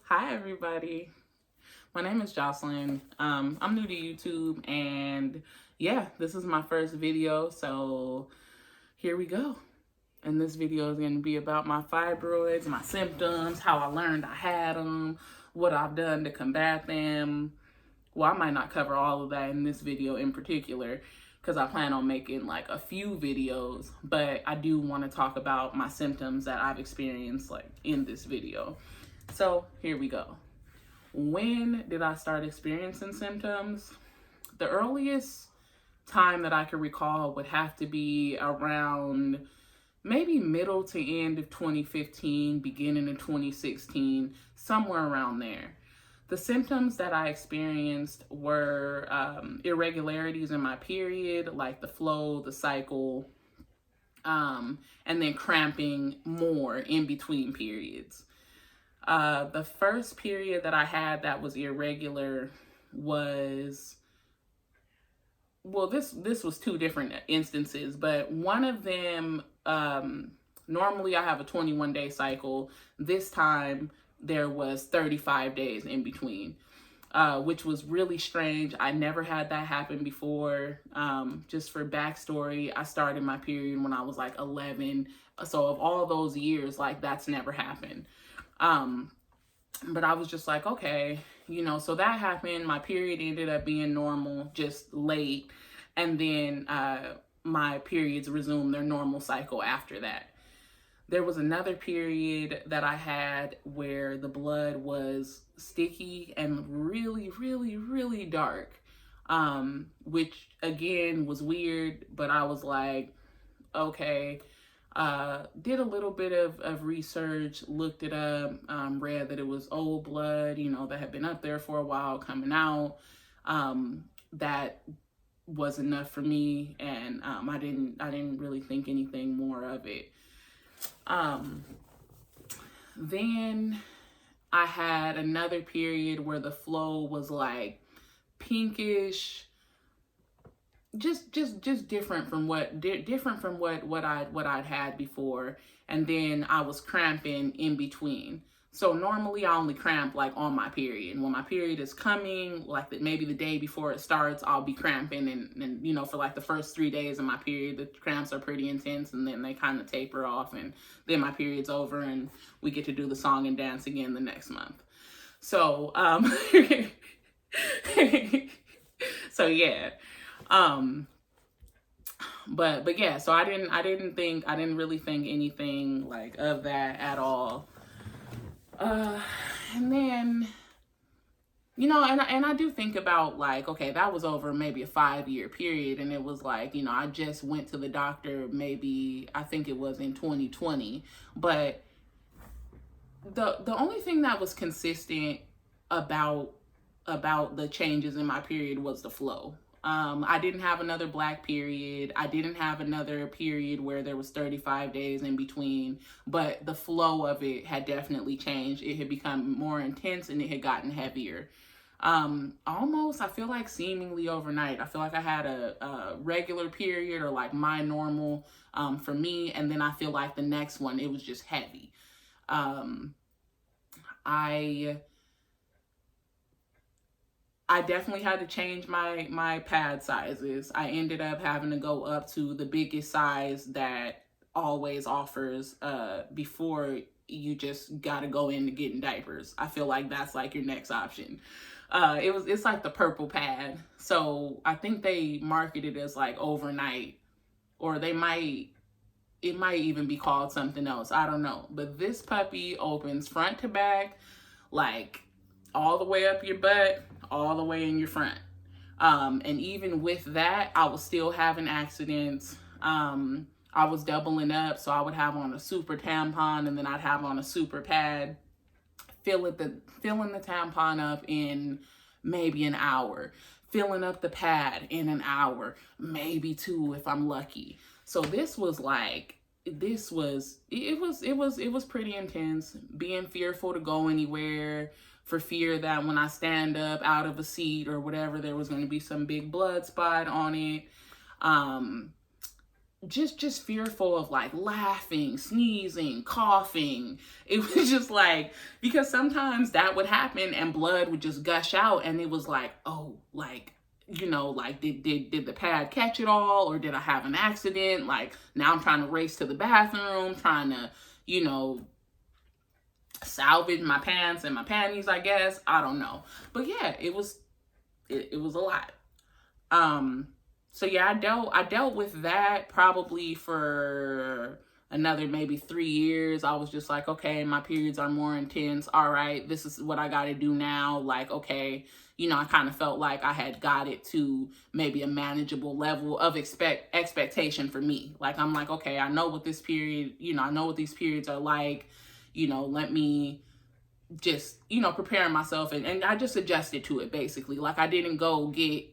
Hi everybody, my name is Jocelynne. I'm new to YouTube and yeah, this is my first video, so here we go. And this video is going to be about my fibroids, my symptoms, how I learned I had them, what I've done to combat them. Well, I might not cover all of that in this video in particular because I plan on making like a few videos, but I do want to talk about my symptoms that I've experienced like in this video. So here we go. When did I start experiencing symptoms? The earliest time that I can recall would have to be around maybe middle to end of 2015, beginning of 2016, somewhere around there. The symptoms that I experienced were irregularities in my period, like the flow, the cycle, and then cramping more in between periods. The first period that I had that was irregular was, well, this was two different instances, but one of them, normally I have a 21-day cycle. This time there was 35 days in between, which was really strange. I never had that happen before. Just for backstory, I started my period when I was like 11. So of all those years, like that's never happened. But I was just like, okay, so that happened. My period ended up being normal, just late. And then my periods resumed their normal cycle after that. There was another period that I had where the blood was sticky and really, really, really dark, which again was weird, but I was like, okay. Did a little bit of research, looked it up, read that it was old blood, that had been up there for a while coming out. That was enough for me, and I didn't really think anything more of it. Then I had another period where the flow was like pinkish, just different from what I'd had before. And then I was cramping in between. So normally I only cramp like on my period. When my period is coming, like maybe the day before it starts, I'll be cramping, and for like the first 3 days of my period, the cramps are pretty intense, and then they kind of taper off, and then my period's over and we get to do the song and dance again the next month. So so yeah. But yeah, so I didn't really think anything like of that at all. And then, and I do think about like, okay, that was over maybe a 5-year period. And it was like, I just went to the doctor, maybe, I think it was in 2020, but the only thing that was consistent about the changes in my period was the flow. I didn't have another black period. I didn't have another period where there was 35 days in between, but the flow of it had definitely changed. It had become more intense and it had gotten heavier. Almost, I feel like seemingly overnight. I feel like I had a regular period, or like my normal, for me. And then I feel like the next one, it was just heavy. I definitely had to change my pad sizes. I ended up having to go up to the biggest size that always offers before you just gotta go into getting diapers. I feel like that's like your next option. It's like the purple pad. So I think they marketed it as like overnight, or it might even be called something else. I don't know. But this puppy opens front to back, like all the way up your butt, all the way in your front. And even with that, I was still having accidents. I was doubling up, so I would have on a super tampon and then I'd have on a super pad, filling the tampon up in maybe an hour, filling up the pad in an hour, maybe 2 if I'm lucky. So it was pretty intense, being fearful to go anywhere, for fear that when I stand up out of a seat or whatever, there was going to be some big blood spot on it. just fearful of like laughing, sneezing, coughing. It was just like, because sometimes that would happen and blood would just gush out, and it was like, oh, like, you know, like did the pad catch it all, or did I have an accident? Like, now I'm trying to race to the bathroom, trying to, you know, salvage my pants and my panties, I guess. I don't know. But yeah, it was a lot. So yeah, I dealt with that probably for another maybe 3 years. I was just like, okay, my periods are more intense. All right, this is what I got to do now. Like, okay, you know, I kind of felt like I had got it to maybe a manageable level of expectation for me. Like, I'm like, okay, I know what this period, you know, I know what these periods are like. You know, let me just, you know, preparing myself, and I just adjusted to it basically. Like, I didn't go get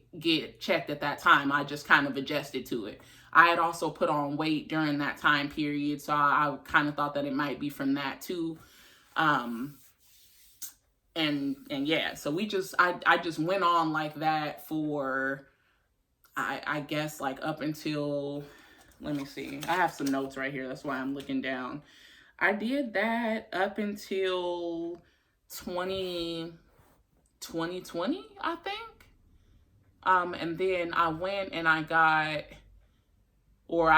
checked at that time. I just kind of adjusted to it. I had also put on weight during that time period, so I kind of thought that it might be from that too. And yeah, so I just went on like that for I guess like up until, let me see, I have some notes right here, that's why I'm looking down. I did that up until 2020, I think. And then I went and I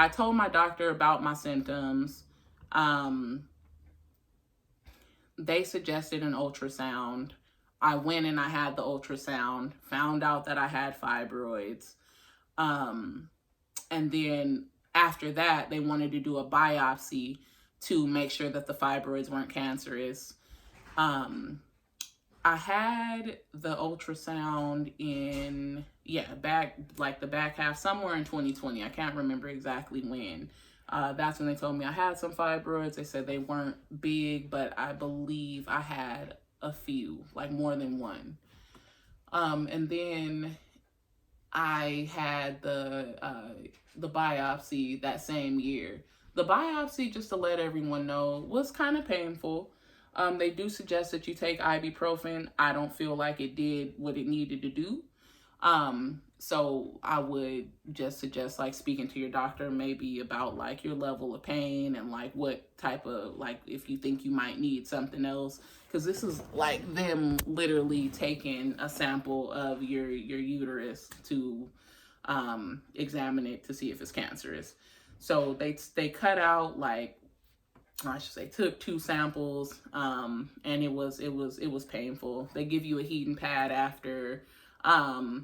told my doctor about my symptoms. They suggested an ultrasound. I went and I had the ultrasound, found out that I had fibroids. And then after that, they wanted to do a biopsy to make sure that the fibroids weren't cancerous. I had the ultrasound in, back, like the back half, somewhere in 2020. I can't remember exactly when. That's when they told me I had some fibroids. They said they weren't big, but I believe I had a few, like more than one. And then I had the biopsy that same year. The biopsy, just to let everyone know, was kind of painful. They do suggest that you take ibuprofen. I don't feel like it did what it needed to do. So I would just suggest like speaking to your doctor maybe about like your level of pain and like what type of, like, if you think you might need something else, because this is like them literally taking a sample of your uterus to examine it to see if it's cancerous. So they cut out, like, I should say, took 2 samples, and it was painful. They give you a heating pad after after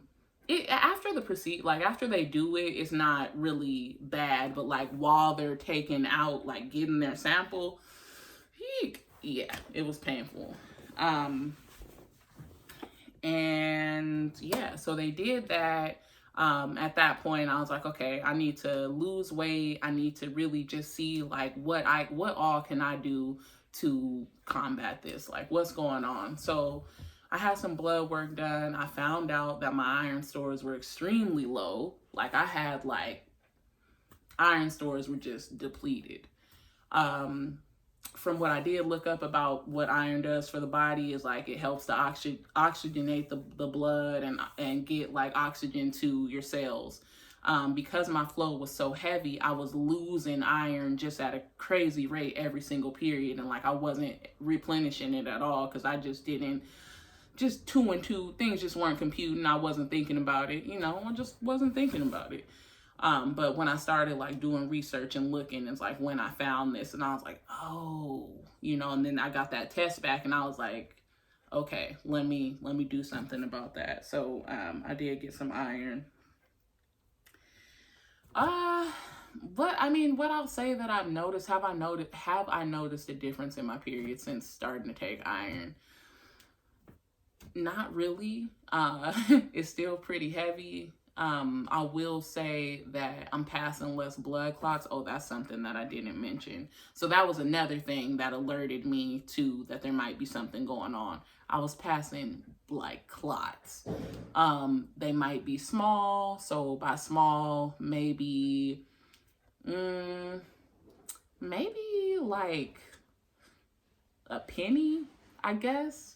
the procedure, like after they do it, it's not really bad, but like while they're taking out, like getting their sample, yeah, it was painful. And yeah, so they did that. At that point, I was like, okay, I need to lose weight. I need to really just see like what all can I do to combat this? Like, what's going on? So I had some blood work done. I found out that my iron stores were extremely low. Like, I had like iron stores were just depleted. From what I did look up about what iron does for the body is like it helps to oxygenate the blood and get like oxygen to your cells. Because my flow was so heavy, I was losing iron just at a crazy rate every single period, and like I wasn't replenishing it at all because I just didn't, just 2 and 2 things just weren't computing. I wasn't thinking about it, you know, I just wasn't thinking about it. But when I started like doing research and looking, it's like when I found this, and I was like, oh, you know, and then I got that test back and I was like, okay, let me do something about that. So I did get some iron. What I'll say that I've noticed, have I noticed a difference in my period since starting to take iron? Not really. It's still pretty heavy. I will say that I'm passing less blood clots. Oh, that's something that I didn't mention. So that was another thing that alerted me to that there might be something going on. I was passing like clots. They might be small. So by small, maybe like a penny, I guess.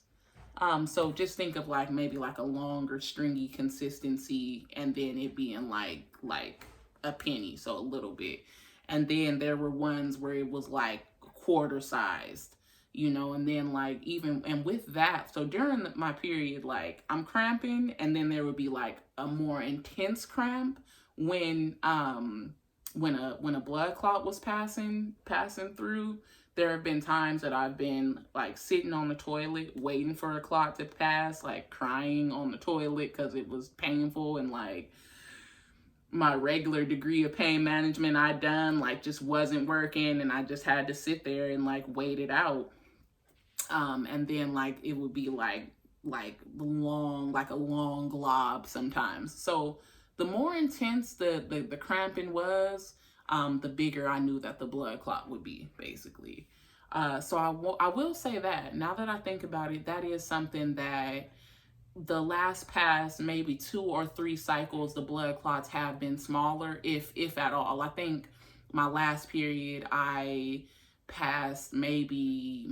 So just think of like maybe like a longer stringy consistency, and then it being like a penny, so a little bit. And then there were ones where it was like quarter sized, you know, and then like even, and with that, so during my period, like I'm cramping, and then there would be like a more intense cramp when when a blood clot was passing through. There have been times that I've been like sitting on the toilet waiting for a clot to pass, like crying on the toilet because it was painful, and like my regular degree of pain management I'd done like just wasn't working, and I just had to sit there and like wait it out. And then like it would be like long, like a long glob sometimes. So the more intense the cramping was, the bigger I knew that the blood clot would be, basically. So I will say that now that I think about it, that is something that the last past maybe 2 or 3 cycles, the blood clots have been smaller, if at all. I think my last period, I passed maybe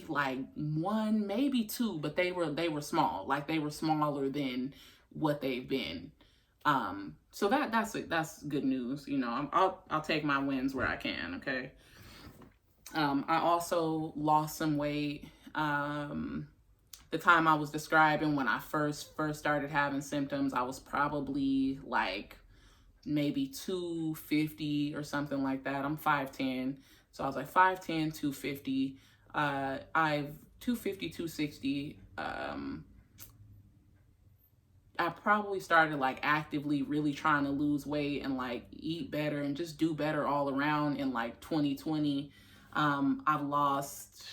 like 1, maybe 2, but they were small. Like they were smaller than what they've been. So that's good news. You know, I'll take my wins where I can. Okay. I also lost some weight. The time I was describing when I first started having symptoms, I was probably like maybe 250 or something like that. I'm 5'10", so I was like 5'10", 250. I've 250, 260. I probably started like actively really trying to lose weight and like eat better and just do better all around in like 2020. I've lost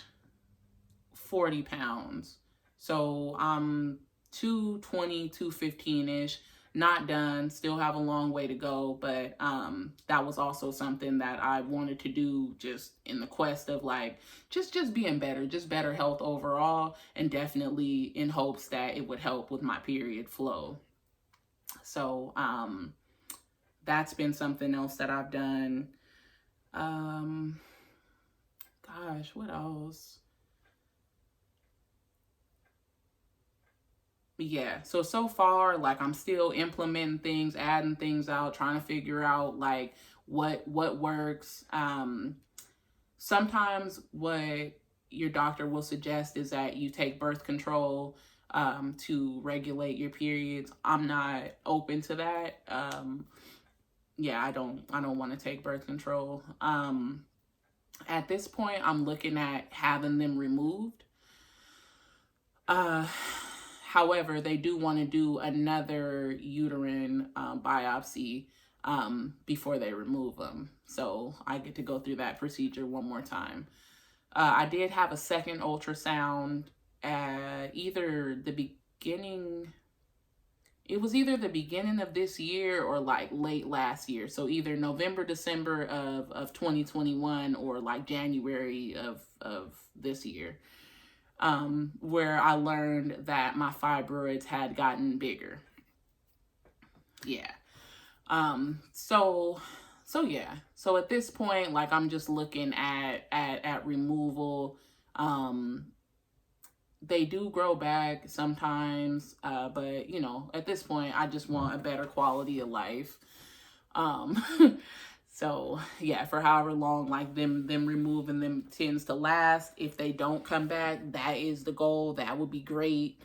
40 pounds. So I'm 220, 215-ish, not done, still have a long way to go, but that was also something that I wanted to do just in the quest of like, just being better, just better health overall, and definitely in hopes that it would help with my period flow. So that's been something else that I've done. Gosh, what else? Yeah, so far, like I'm still implementing things, adding things out, trying to figure out like what works. Sometimes what your doctor will suggest is that you take birth control to regulate your periods. I'm not open to that. Yeah, I don't want to take birth control. At this point, I'm looking at having them removed. However, they do want to do another uterine biopsy before they remove them. So I get to go through that procedure one more time. I did have a second ultrasound at either the beginning of this year or like late last year. So either November, December of 2021 or like January of this year. Where I learned that my fibroids had gotten bigger. Yeah. So yeah. So at this point, like I'm just looking at removal. They do grow back sometimes, but you know, at this point, I just want a better quality of life. So yeah, for however long like them removing them tends to last. If they don't come back, that is the goal. That would be great.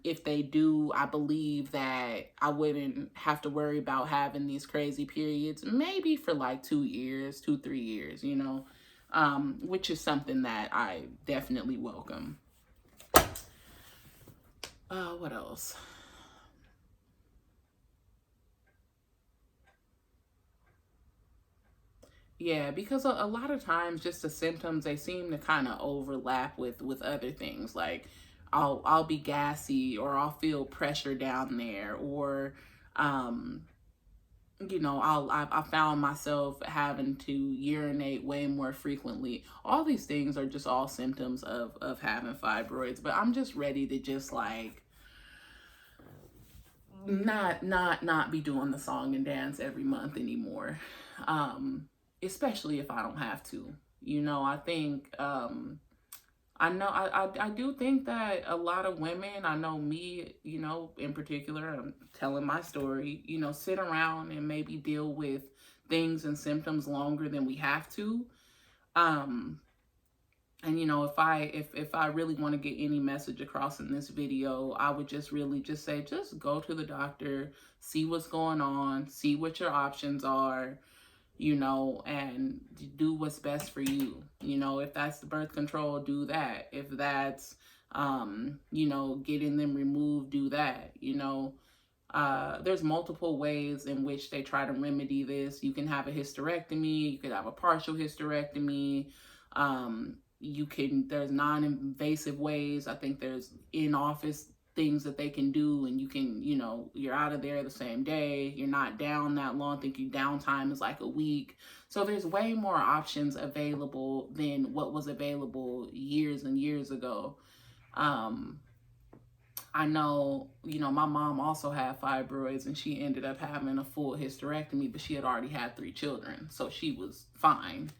If they do, I believe that I wouldn't have to worry about having these crazy periods, maybe for like 2 years, 2-3 years, you know, which is something that I definitely welcome. What else? Yeah, because a lot of times just the symptoms, they seem to kind of overlap with other things. Like I'll be gassy, or I'll feel pressure down there, or you know, I found myself having to urinate way more frequently. All these things are just all symptoms of having fibroids, but I'm just ready to just like not be doing the song and dance every month anymore. Especially if I don't have to. You know, I think I know, I do think that a lot of women, I know me, you know, in particular, I'm telling my story, you know, sit around and maybe deal with things and symptoms longer than we have to. Um, and you know, if I really want to get any message across in this video, I would just really just say, just go to the doctor, see what's going on, see what your options are, you know, and do what's best for you. You know, if that's the birth control, do that. If that's, you know, getting them removed, do that. You know, there's multiple ways in which they try to remedy this. You can have a hysterectomy, you could have a partial hysterectomy. There's non-invasive ways. I think there's in-office things that they can do, and you can, you know, you're out of there the same day. You're not down that long. I think your downtime is like a week. So there's way more options available than what was available years and years ago. I know, you know, my mom also had fibroids and she ended up having a full hysterectomy, but she had already had 3 children, so she was fine.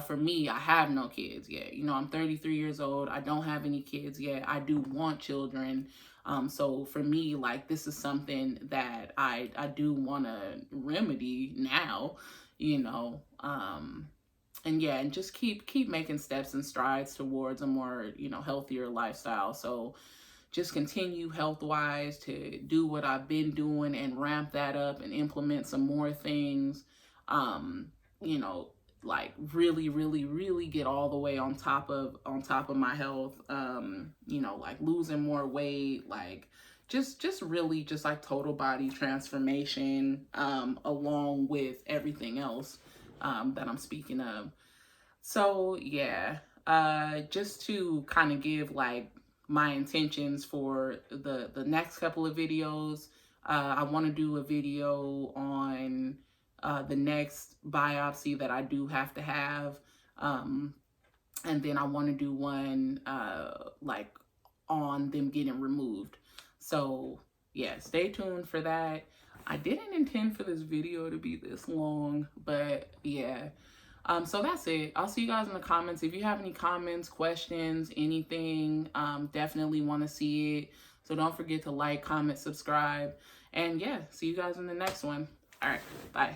For me, I have no kids yet. You know, I'm 33 years old. I don't have any kids yet. I do want children. So for me, like, this is something that I do want to remedy now, you know. And yeah, and just keep making steps and strides towards a more, you know, healthier lifestyle. So just continue health wise to do what I've been doing and ramp that up and implement some more things. You know, like really, really, really get all the way on top of my health. You know, like losing more weight, like just really just like total body transformation, along with everything else that I'm speaking of. So yeah, just to kind of give like my intentions for the next couple of videos. I want to do a video on the next biopsy that I do have to have, and then I want to do one like on them getting removed. So yeah, stay tuned for that. I didn't intend for this video to be this long, but yeah. So that's it. I'll see you guys in the comments. If you have any comments, questions, anything, definitely want to see it. So don't forget to like, comment, subscribe. And yeah, see you guys in the next one. All right, bye.